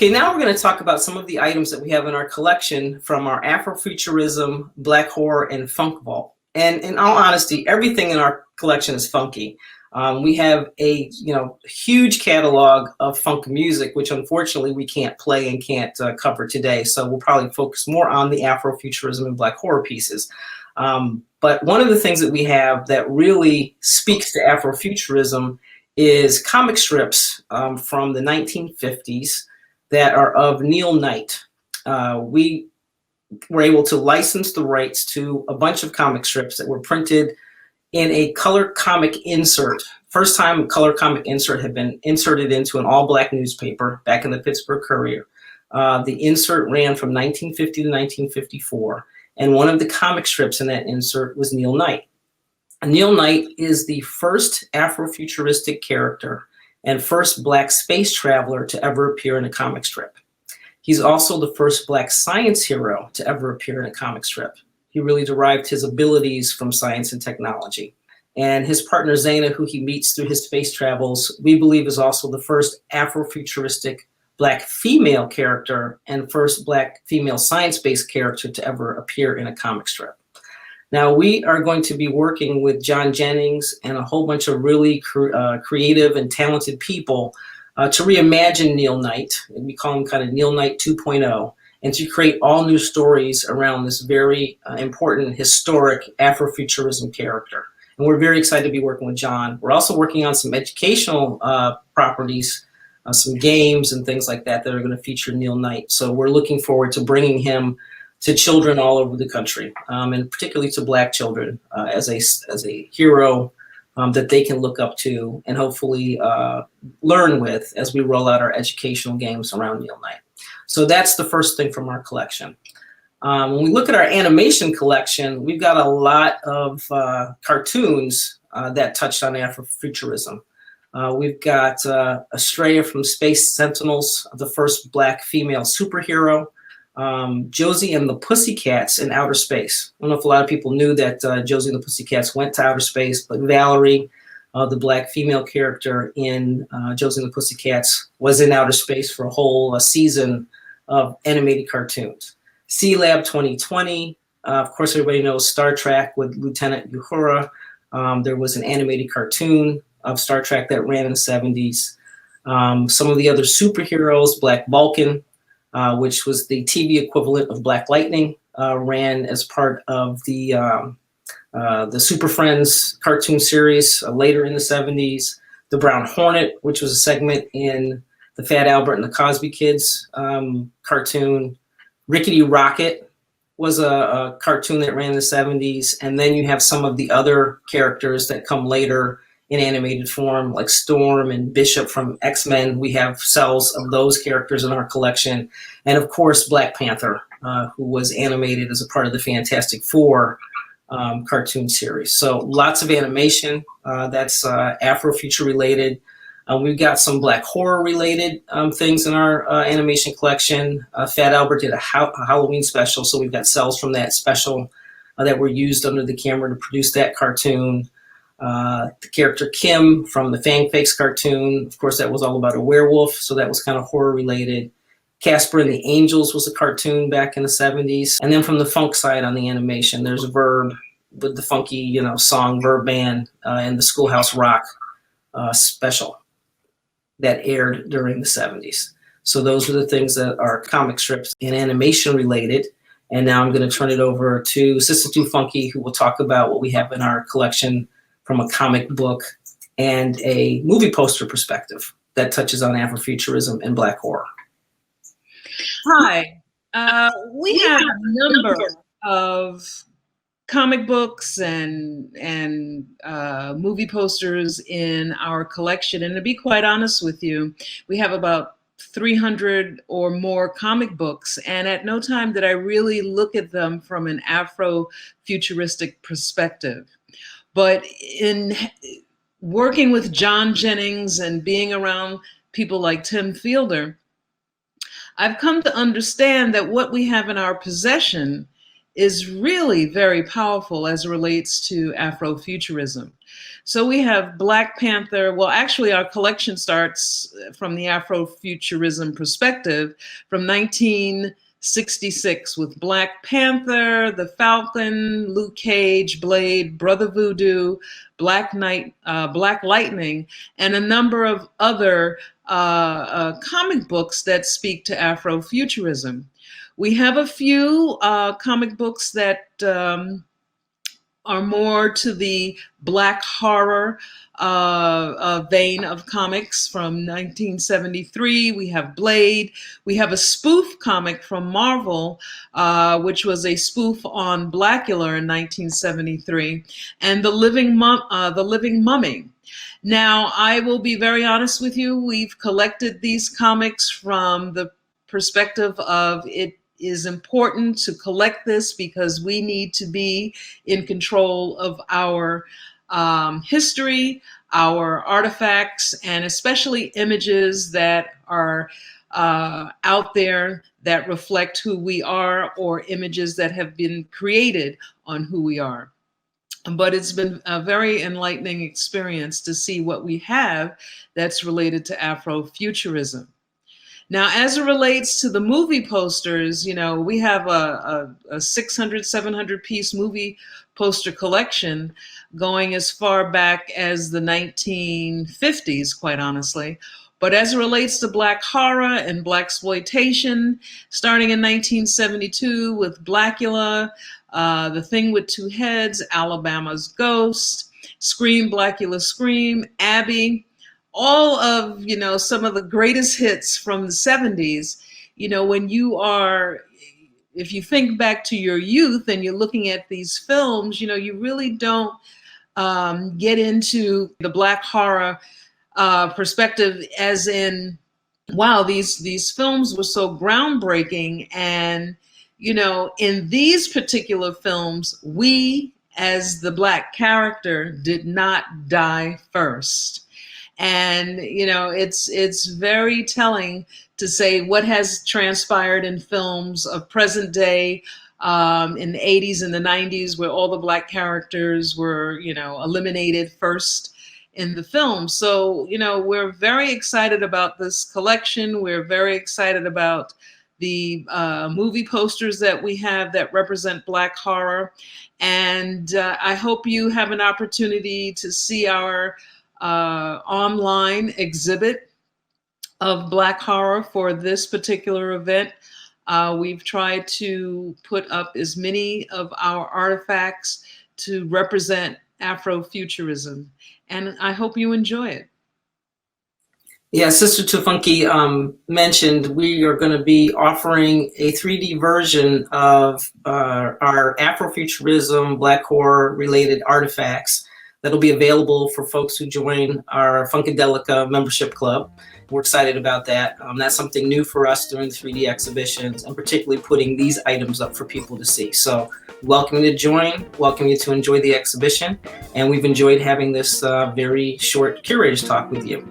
Okay, now we're going to talk about some of the items that we have in our collection from our Afrofuturism, Black Horror, and Funk Vault. And in all honesty, everything in our collection is funky. We have a huge catalog of funk music, which unfortunately we can't play and can't cover today. So we'll probably focus more on the Afrofuturism and Black Horror pieces. But one of the things that we have that really speaks to Afrofuturism is comic strips from the 1950s that are of Neil Knight. We were able to license the rights to a bunch of comic strips that were printed in a color comic insert. First time a color comic insert had been inserted into an all-black newspaper back in the Pittsburgh Courier. The insert ran from 1950 to 1954, and one of the comic strips in that insert was Neil Knight. Neil Knight is the first Afrofuturistic character and first Black space traveler to ever appear in a comic strip. He's also the first Black science hero to ever appear in a comic strip. He really derived his abilities from science and technology. And his partner Zaina, who he meets through his space travels, we believe is also the first Afrofuturistic Black female character and first Black female science-based character to ever appear in a comic strip. Now, we are going to be working with John Jennings and a whole bunch of really creative and talented people to reimagine Neil Knight, and we call him kind of Neil Knight 2.0, and to create all new stories around this very important, historic Afrofuturism character. And we're very excited to be working with John. We're also working on some educational properties, some games and things like that that are going to feature Neil Knight. So we're looking forward to bringing him to children all over the country, and particularly to Black children as a hero that they can look up to and hopefully learn with as we roll out our educational games around Neil Knight. So that's the first thing from our collection. When we look at our animation collection, we've got a lot of cartoons that touched on Afrofuturism. We've got Estrella from Space Sentinels, the first Black female superhero. Josie and the Pussycats in outer space. I don't know if a lot of people knew that Josie and the Pussycats went to outer space, but Valerie, the Black female character in Josie and the Pussycats, was in outer space for a whole season of animated cartoons. C-Lab 2020, of course everybody knows Star Trek with Lieutenant Uhura. There was an animated cartoon of Star Trek that ran in the 70s. Some of the other superheroes, Black Vulcan, which was the TV equivalent of Black Lightning, ran as part of the Super Friends cartoon series later in the 70s. The Brown Hornet, which was a segment in the Fat Albert and the Cosby Kids cartoon. Rickety Rocket was a cartoon that ran in the 70s. And then you have some of the other characters that come later in animated form, like Storm and Bishop from X-Men. We have cells of those characters in our collection. And of course, Black Panther, who was animated as a part of the Fantastic Four cartoon series. So lots of animation that's Afrofuture related. We've got some Black horror related things in our animation collection. Fat Albert did a Halloween special, so we've got cells from that special that were used under the camera to produce that cartoon. The character Kim from the Fang Fakes cartoon, of course, that was all about a werewolf, so that was kind of horror related. Casper and the Angels was a cartoon back in the 70s. And then from the funk side on the animation, there's Verb with the funky, song Verb Band and the Schoolhouse Rock special that aired during the 70s. So those are the things that are comic strips and animation related. And now I'm going to turn it over to SistaToFunky, who will talk about what we have in our collection from a comic book and a movie poster perspective that touches on Afrofuturism and Black horror. Hi, we have a number of comic books and movie posters in our collection. And to be quite honest with you, we have about 300 or more comic books. And at no time did I really look at them from an Afrofuturistic perspective. But in working with John Jennings and being around people like Tim Fielder, I've come to understand that what we have in our possession is really very powerful as it relates to Afrofuturism. So we have Black Panther. Well, actually, our collection starts from the Afrofuturism perspective from 1966 with Black Panther, The Falcon, Luke Cage, Blade, Brother Voodoo, Black Lightning, and a number of other comic books that speak to Afrofuturism. We have a few comic books that are more to the Black horror vein of comics from 1973. We have Blade. We have a spoof comic from Marvel, which was a spoof on Blackula in 1973, and The Living Mummy. Now, I will be very honest with you. We've collected these comics from the perspective of it is important to collect this because we need to be in control of our history, our artifacts, and especially images that are out there that reflect who we are, or images that have been created on who we are. But it's been a very enlightening experience to see what we have that's related to Afrofuturism. Now, as it relates to the movie posters, you know, we have a 600, 700 piece movie poster collection going as far back as the 1950s, quite honestly. But as it relates to Black horror and Blaxploitation, starting in 1972 with Blackula, The Thing with Two Heads, Alabama's Ghost, Scream, Blackula Scream, Abby, all of, you know, some of the greatest hits from the 70s. You know, when you are, if you think back to your youth and you're looking at these films, you know, you really don't get into the Black horror perspective as in, wow, these films were so groundbreaking. And, you know, in these particular films, we as the Black character did not die first. And, you know, it's very telling to say what has transpired in films of present day in the 80s and the 90s, where all the Black characters were, you know, eliminated first in the film. So, you know, we're very excited about this collection. We're very excited about the movie posters that we have that represent Black horror. And I hope you have an opportunity to see our online exhibit of Black horror for this particular event. We've tried to put up as many of our artifacts to represent Afrofuturism, and I hope you enjoy it. Yeah, SistaToFunky mentioned we are going to be offering a 3D version of our Afrofuturism Black horror related artifacts that'll be available for folks who join our Funkadelica membership club. We're excited about that. That's something new for us during the 3D exhibitions, and particularly putting these items up for people to see. So welcome you to join, welcome you to enjoy the exhibition, and we've enjoyed having this very short Curator's Talk with you.